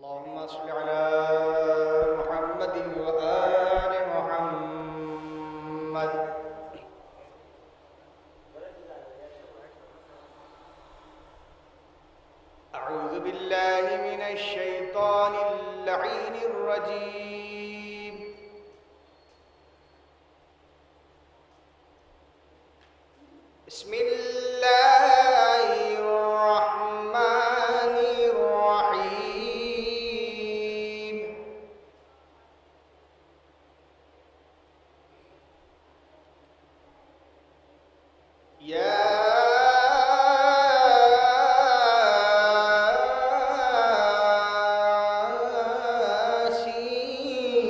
اللهم صل على محمد وآل محمد. أعوذ بالله من الشيطان اللعين الرجيم. بسم الله الرحمن الرحيم. يا سين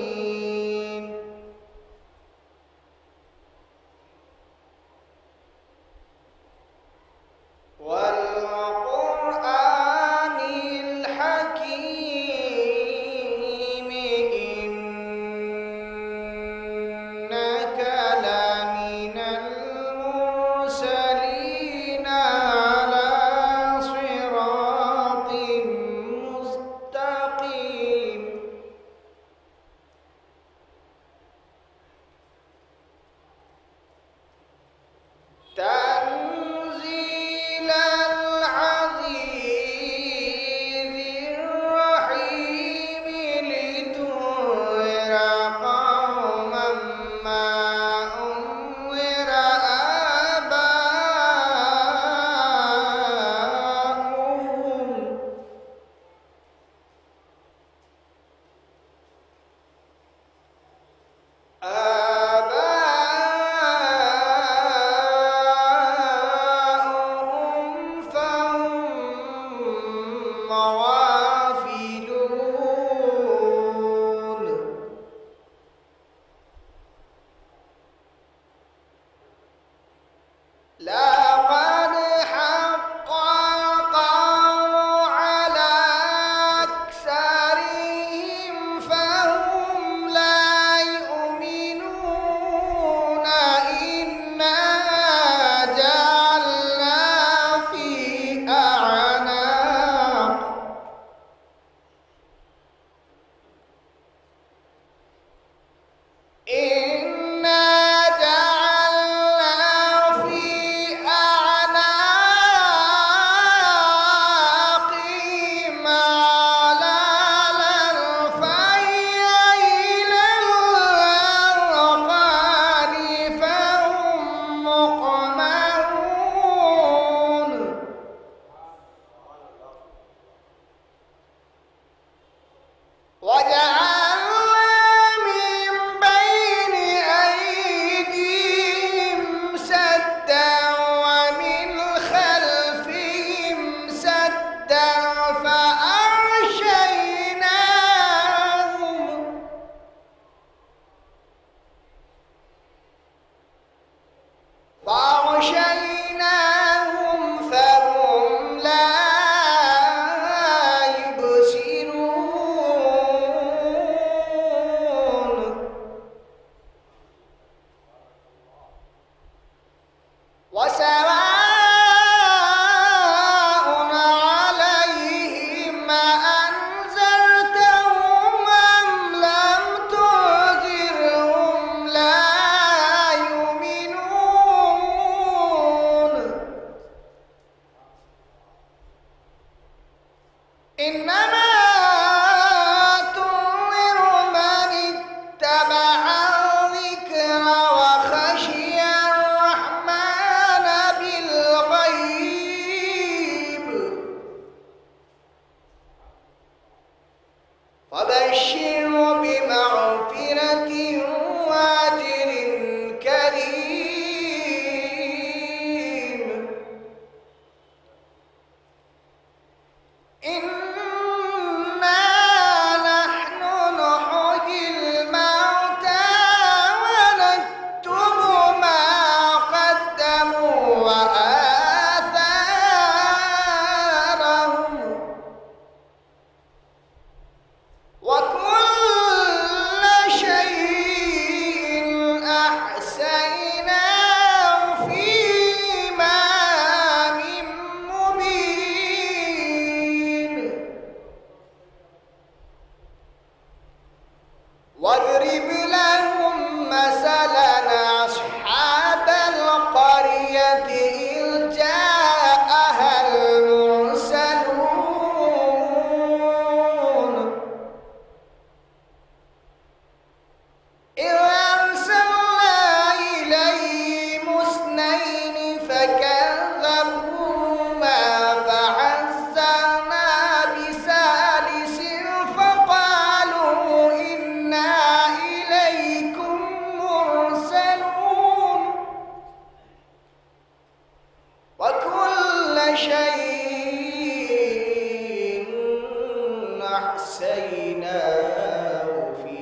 أحسيناه في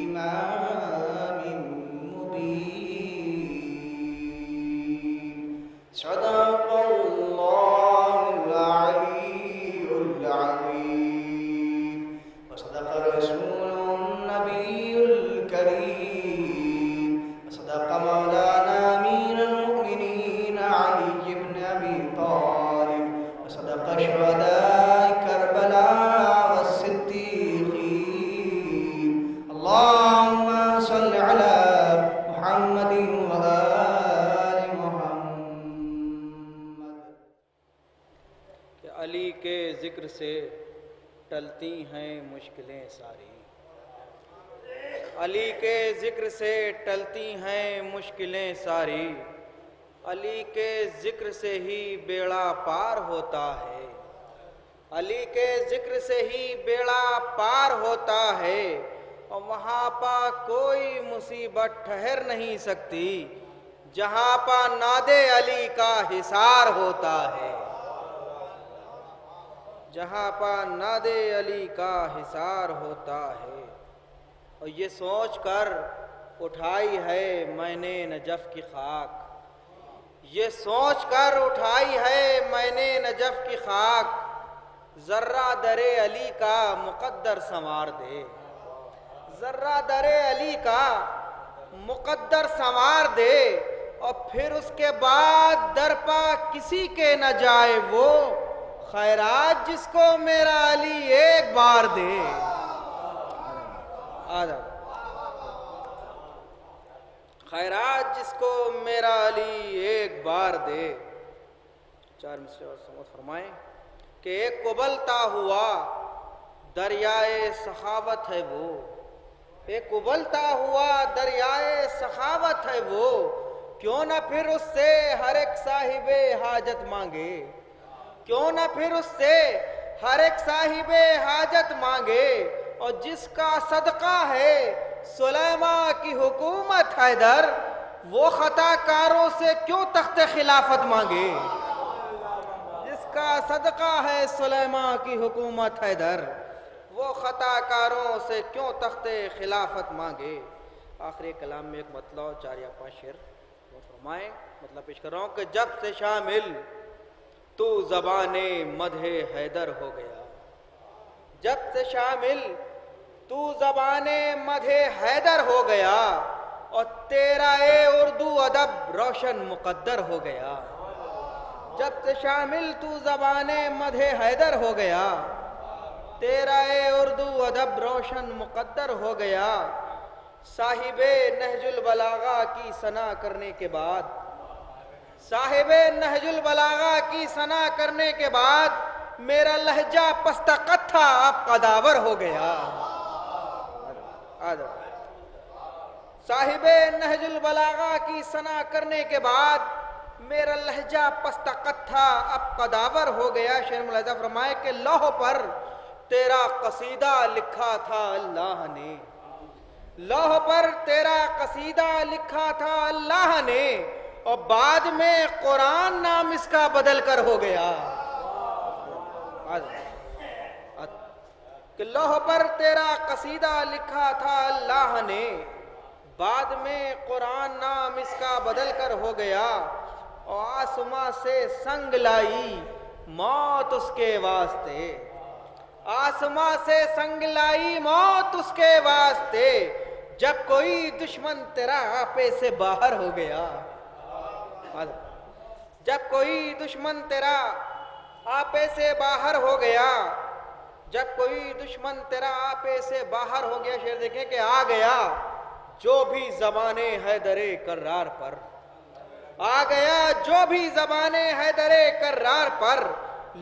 إمام مبين صدق الله العلي العظيم وصدق رسوله النبي الكريم وصدق مولانا أمير المؤمنين علي بن أبي طالب وصدق شهداء كربلاء والصديقين اللهم صل على محمد وآل محمد. کہ علی کے ذکر سے ٹلتی ہیں مشکلیں ساری، علی کے ذکر سے ٹلتی ہیں مشکلیں ساری، علی کے ذکر سے ہی بیڑا پار ہوتا ہے، علی کے ذکر سے ہی بیڑا پار ہوتا ہے، اور وہاں پا کوئی مصیبت ٹھہر نہیں سکتی جہاں پا ناد علی کا حصار ہوتا ہے، جہاں پا ناد علی کا حصار ہوتا ہے. اور یہ سوچ کر اٹھائی ہے میں نے نجف کی خاک، یہ سوچ کر اٹھائی ہے میں نے نجف کی خاک، ذرہ در علی کا مقدر سنوار دے، ذرہ در علی کا مقدر سنوار دے، اور پھر اس کے بعد در پا کسی کے نہ جائے وہ خیرات جس کو میرا علی ایک بار دے. آجا خیرات جس کو میرا علی ایک بار دے. چار مصرے اور سمت فرمائیں کہ ایک ابلتا ہوا دریائے سخاوت ہے وہ، ایک ابلتا ہوا دریائے سخاوت ہے وہ، کیوں نہ پھر اس سے ہر ایک صاحب حاجت مانگے، کیوں نہ پھر اس سے ہر ایک صاحب حاجت مانگے. اور جس کا صدقہ ہے سلیمان کی حکومت حیدر، وہ خطا کاروں سے کیوں تخت خلافت مانگے، جس کا صدقہ ہے سلیمان کی حکومت حیدر، وہ خطا کاروں سے کیوں تخت خلافت مانگے. آخری کلام میں ایک مطلب 4 یا 5 شعر وہ فرمائیں، مطلب پیش کر رہا ہوں کہ جب سے شامل تو زبان مدح حیدر ہو گیا، جب سے شامل تو زبان مدح حیدر ہو گیا، اور تیرا اردو ادب روشن مقدر ہو گیا. جب سے شامل تو زبان مدح حیدر ہو گیا، تیرا اردو ادب روشن مقدر ہو گیا. صاحب نہج البلاغہ کی ثنا کرنے کے بعد، صاحب نہج البلاغہ کی ثنا کرنے کے بعد میرا لہجہ پستہ قطھا اب قداور ہو گیا. صاحب نہج البلاغہ کی ثنا کرنے کے بعد میرا لہجہ پستہ قطھا اب قداور ہو گیا. شعر ملاحظہ فرمائے کہ لوح پر تیرا قصیدہ لکھا تھا اللہ نے، لوح پر تیرا قصیدہ لکھا تھا اللہ نے، اور بعد میں قرآن نام اس کا بدل کر ہو گیا. کہ لوح پر تیرا قصیدہ لکھا تھا اللہ نے، بعد میں قرآن نام اس کا بدل کر ہو گیا. اور آسماں سے سنگ لائی موت اس کے واسطے، آسماں سے سنگ لائی موت اس کے واسطے، جب کوئی دشمن تیرا آپے سے باہر ہو گیا. جب کوئی دشمن تیرا آپے سے باہر ہو گیا، جب کوئی دشمن تیرا آپے سے باہر ہو گیا. شعر دیکھیں کہ آ گیا جو بھی زبان حیدر کرار پر، آ گیا جو بھی زبان حیدر کرار پر،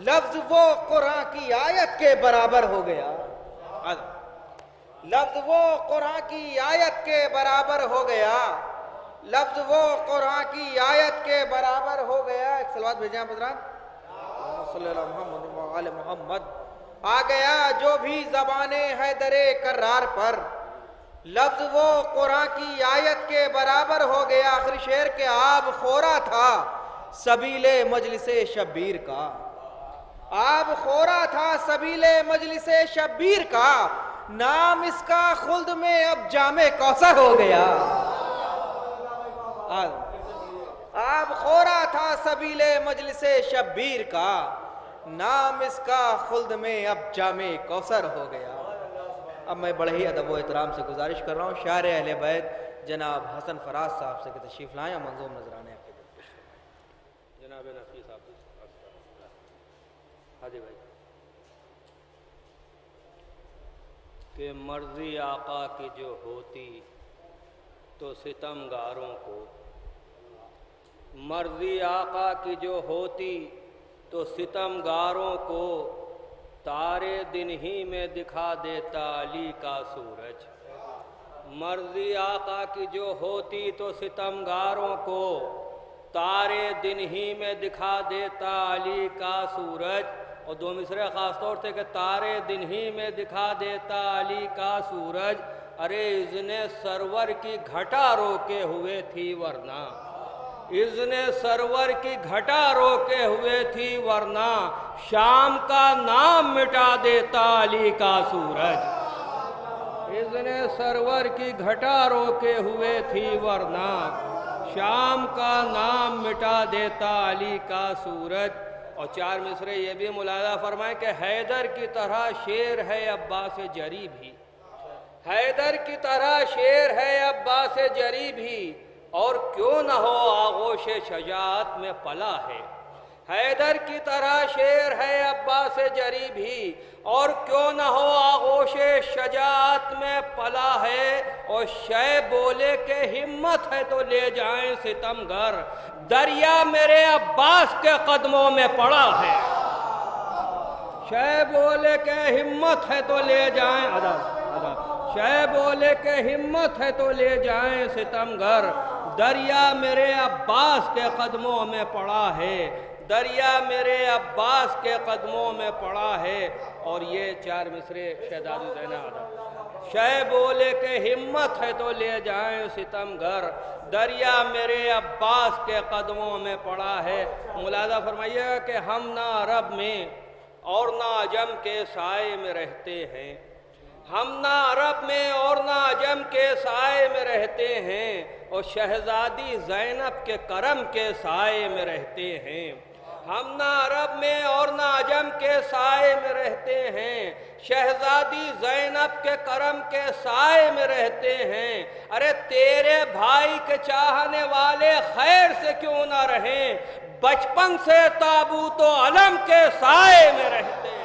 لفظ وہ قرآن کی آیت کے برابر ہو گیا. لفظ وہ قرآن کی آیت کے برابر ہو گیا، لفظ وہ قرآن کی آیت کے برابر ہو گیا. ایک صلوات بھیجیں آپ حضرات، صلی اللہ محمد و آل محمد. آ گیا جو بھی زبان حیدر کرار پر، لفظ وہ قرآن کی آیت کے برابر ہو گیا. آخری شعر کے آب خورا تھا سبیل مجلس شبیر کا، آب خورا تھا سبیل مجلس شبیر کا، نام اس کا خلد میں اب جام کوثر ہو گیا۔ آب خورا تھا سبیل مجلس شبیر کا، نام اس کا خلد میں اب جام کوثر ہو گیا۔ اب میں بڑے ہی ادب و احترام سے گزارش کر رہا ہوں شاعر اہل بیت جناب حسن فراز صاحب سے کہ تشریف لائیں، منظوم نذرانے آپ کے درمیان۔ جناب نفیس صاحب حاضر بھائی کہ مرضی آقا کی جو ہوتی تو ستمگاروں کو، مرضی آقا کی جو ہوتی تو ستمگاروں کو، تارے دن ہی میں دکھا دیتا علی کا سورج۔ مرضی آقا کی جو ہوتی تو ستمگاروں کو، تارے دن ہی میں دکھا دیتا علی کا سورج۔ اور دو مصرے خاص طور سے کہ تارے دن ہی میں دکھا دیتا علی کا سورج، ارے اذن سرور کی گھٹا روکے ہوئے تھی ورنہ، اذن سرور کی گھٹا روکے ہوئے تھی ورنہ، شام کا نام مٹا دیتا علی کا سورج۔ اذن سرور کی گھٹا روکے ہوئے تھی ورنہ، شام کا نام مٹا دیتا علی کا سورج۔ اور چار مصرے یہ بھی ملاحظہ فرمائیں کہ حیدر کی طرح شیر ہے عباس جری بھی، حیدر کی طرح شیر ہے عباس جری بھی، اور کیوں نہ ہو آغوش شجاعت میں پلا ہے۔ حیدر کی طرح شیر ہے عباس جری بھی، اور کیوں نہ ہو آغوش شجاعت میں پلا ہے۔ اور شے بولے کہ ہمت ہے تو لے جائیں ستمگر، دریا میرے عباس کے قدموں میں پڑا ہے۔ شے بولے کہ ہمت ہے تو لے جائیں شے بولے کہ ہمت ہے تو لے جائیں ستمگر، دریا میرے عباس کے قدموں میں پڑا ہے، دریا میرے عباس کے قدموں میں پڑا ہے۔ اور یہ چار مصرے شہزاد حسین شے بولے کہ ہمت ہے تو لے جائیں ستمگر، دریا میرے عباس کے قدموں میں پڑا ہے۔ ملاحظہ فرمائیے گا کہ ہم نہ عرب میں اور نہ عجم کے سائے میں رہتے ہیں، ہم نہ عرب میں اور نہ عجم کے سائے میں رہتے ہیں، اور شہزادی زینب کے کرم کے سائے میں رہتے ہیں۔ ہم نہ عرب میں اور نہ عجم کے سائے میں رہتے ہیں، شہزادی زینب کے کرم کے سائے میں رہتے ہیں۔ ارے تیرے بھائی کے چاہنے والے خیر سے کیوں نہ رہیں، بچپن سے تابوت و علم کے سائے میں رہتے ہیں۔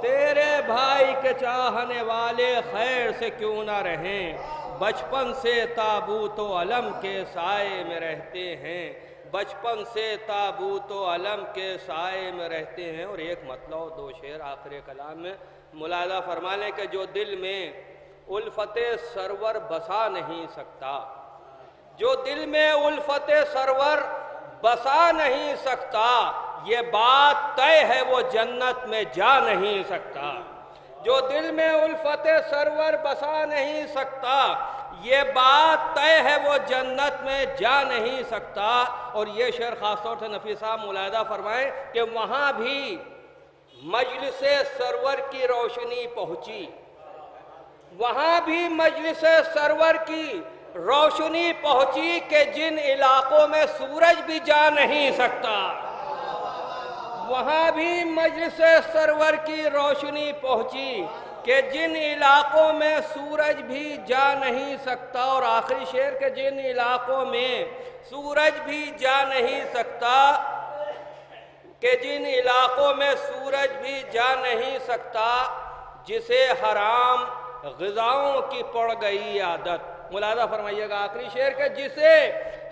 تیرے بھائی کے چاہنے والے خیر سے کیوں نہ رہیں، بچپن سے تابوت و علم کے سائے میں رہتے ہیں، بچپن سے تابوت و علم کے سائے میں رہتے ہیں۔ اور ایک مطلب دو شعر آخر کلام میں ملاحظہ فرما لیں کہ جو دل میں الفت سرور بسا نہیں سکتا، جو دل میں الفت سرور بسا نہیں سکتا، یہ بات طے ہے وہ جنت میں جا نہیں سکتا۔ جو دل میں الفت سرور بسا نہیں سکتا، یہ بات طے ہے وہ جنت میں جا نہیں سکتا۔ اور یہ شعر خاص طور سے نفیس صاحب ملاحظہ فرمائیں کہ وہاں بھی مجلس سرور کی روشنی پہنچی، وہاں بھی مجلس سرور کی روشنی پہنچی کہ جن علاقوں میں سورج بھی جا نہیں سکتا، وہاں بھی مجلس سرور کی روشنی پہنچی کہ جن علاقوں میں سورج بھی جا نہیں سکتا۔ اور آخری شعر کہ جن علاقوں میں سورج بھی جا نہیں سکتا، کہ جن علاقوں میں سورج بھی جا نہیں سکتا، جسے حرام غذاؤں کی پڑ گئی عادت۔ ملاحظہ فرمائیے گا آخری شعر کہ جسے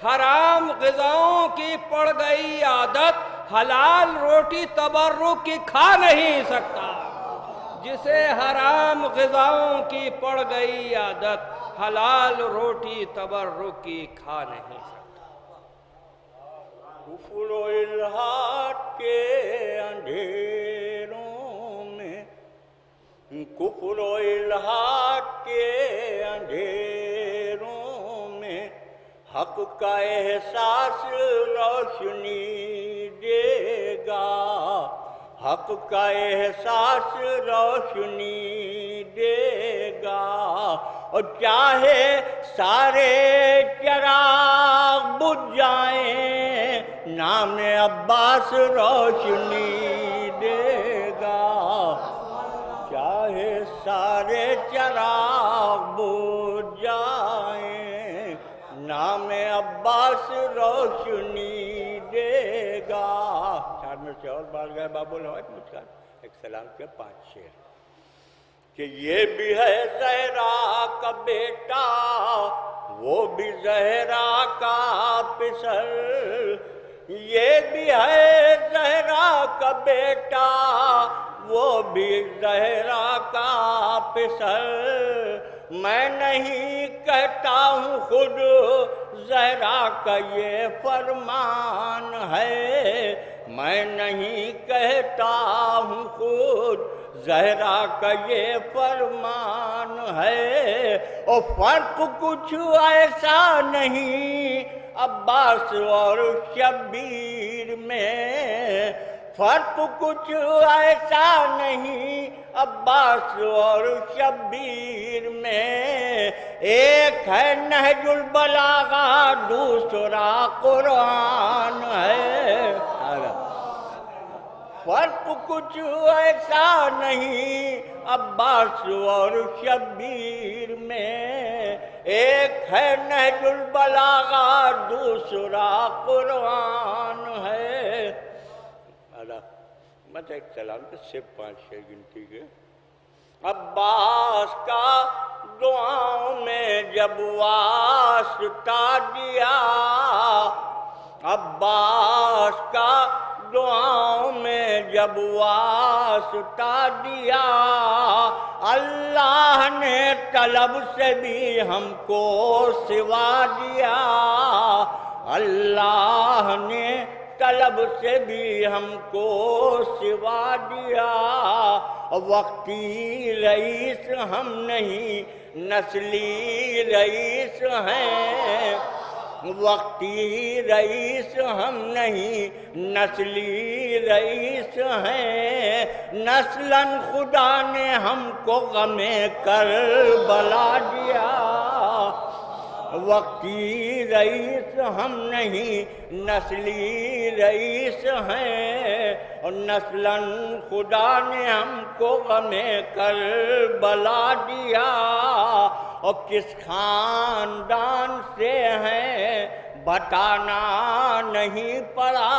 حرام غذاؤں کی پڑ گئی عادت، حلال روٹی تبرک کی کھا نہیں سکتا۔ جسے حرام غذاؤں کی پڑ گئی عادت، حلال روٹی تبرک کی کھا نہیں سکتا۔ کفر و الحاد کے اندھیروں میں، کفر و الحاد کے اندھیروں میں، حق کا احساس روشنی دے گا، حق کا احساس روشنی دے گا، اور چاہے سارے چراغ بجھ جائیں نام عباس روشنی دے گا، چاہے سارے چراغ بجھ جائیں نام عباس روشنی دے گا۔ چار میں سے اور بار گئے بابو الہوائد مجھ کا ایک سلام کے 5 شعر کہ یہ بھی ہے زہرا کا بیٹا وہ بھی زہرا کا پسر، یہ بھی ہے زہرا کا بیٹا وہ بھی زہرا کا پسر، میں نہیں کہتا ہوں خود زہرا کا یہ فرمان ہے، میں نہیں کہتا ہوں خود زہرا کا یہ فرمان ہے، اور فرق کچھ ایسا نہیں عباس اور شبیر میں، فرق کچھ ایسا نہیں عباس اور شبیر میں، ایک ہے نہج البلاغہ دوسرا قرآن ہے، فرق کچھ ایسا نہیں عباس اور شبیر میں، ایک ہے نہج البلاغہ دوسرا قرآن ہے۔ مجھے ایک سلام کے صرف 5 شعر گنتی کے۔ عباس کا دعاؤں میں جب واسطہ دیا، عباس کا دعاؤں میں جب واسطہ دیا، اللہ نے طلب سے بھی ہم کو سوا دیا، اللہ نے طلب سے بھی ہم کو سوا دیا، وقتی رئیس ہم نہیں نسلی رئیس ہیں، وقتی رئیس ہم نہیں نسلی رئیس ہیں، نسلاً خدا نے ہم کو غم کربلا دیا، وقتی رئیس ہم نہیں نسلی رئیس ہیں، اور نسلاً خدا نے ہم کو غم کربلا دیا، اور کس خاندان سے ہیں بتانا نہیں پڑا،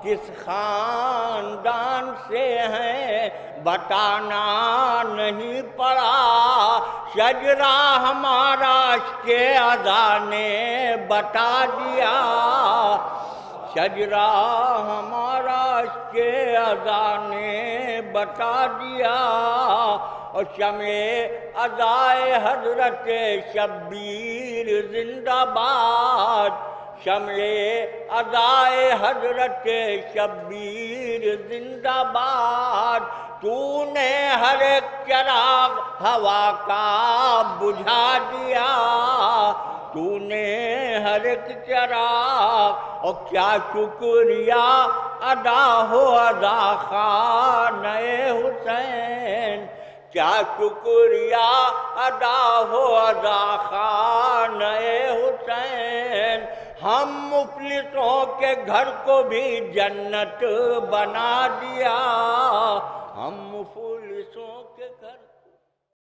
کس خاندان سے ہیں بتانا نہیں پڑا، شجرہ ہمارا عشق اذا نے بتا دیا، شجرہ ہمارا عشق اذا نے بتا دیا، اور شمع ازائے حضرت شبیر زندہ باد، شمع ازائے حضرت شبیر زندہ باد، تو نے ہر ایک چراغ ہوا کا بجھا دیا، تو نے ہر ایک چراغ، اور کیا شکریہ ادا ہو ادا خانہ حسین، کیا شکریہ ادا ہو ادا خانہ حسین، ہم مفلسوں کے گھر کو بھی جنت بنا دیا، ہم مفلسوں